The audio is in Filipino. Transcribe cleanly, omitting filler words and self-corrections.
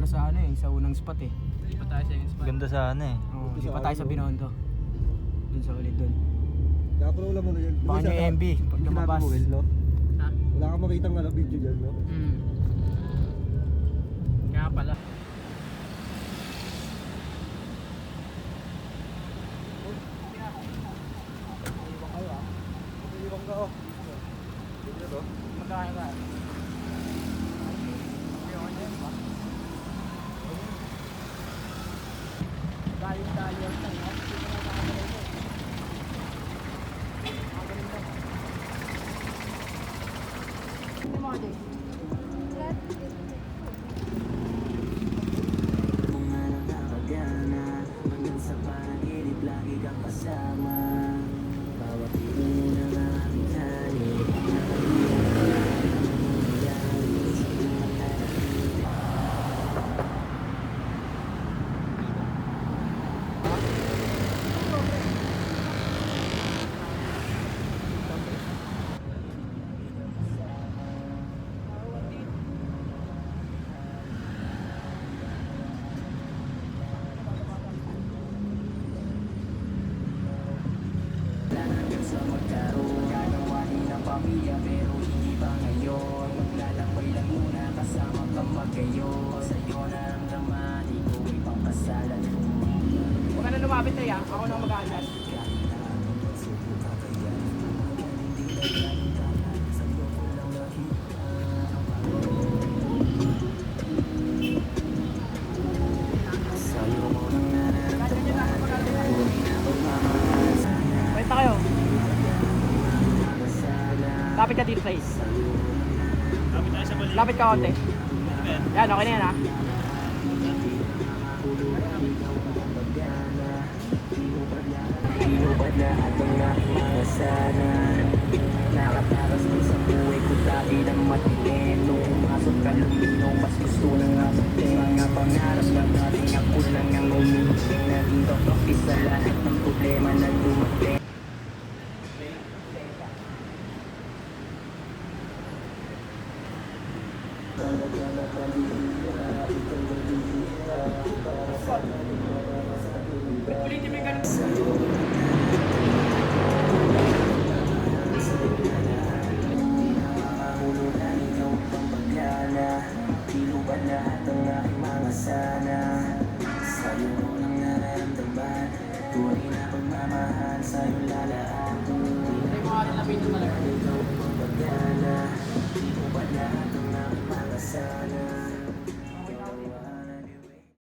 sobra sa ano eh, sa unang spot eh. Hindi pa tayo sa yung spot. Ganda sana eh. Oo, hindi pa tayo sa Binondo. Dun sa ulit dun. Dapat wala mo na yan. Baka nyo MB, pag lumabas. Mo, Will, no? Ha? Wala kang makitang video dyan, no? Kaya pala. Iwan ka, oh. Dito to. Magkakain ka. Dayo-dayo lang, no? Sa panaginip lagi kang kasama. Bawat tingin ng aming hanip sa magkaroon gagawa din ng pamilya pero hindi pa ngayon. Maglalakbay lang muna kasama kang magayo. Sa'yo naramdaman ikaw ay pangkasalan. Huwag ka na lumapit na yan, ako na mag-aalas. Kwenta kayo. Lapit ka dito sa is. Lapit tayo sa balik. Lapit ka konti. Yan, okay na yan ha. Inubad na atong mga sana. Nakatakas mo sa buhay ko dati ng matitin. Nung pumasok ka luminong mas gusto na nga matin. Mga pangarap na natin ako lang ang umiting. Naging kapapis sa lahat ng problema na dumating. Ulitin mo yung ganun. Ilubad lahat ang aking mga sana. Sa'yo ko lang nararamdaman. Tunay na pagmamahal sa'yo lalaan. Ikaw ang pagana. Ilubad lahat ang aking mga sana.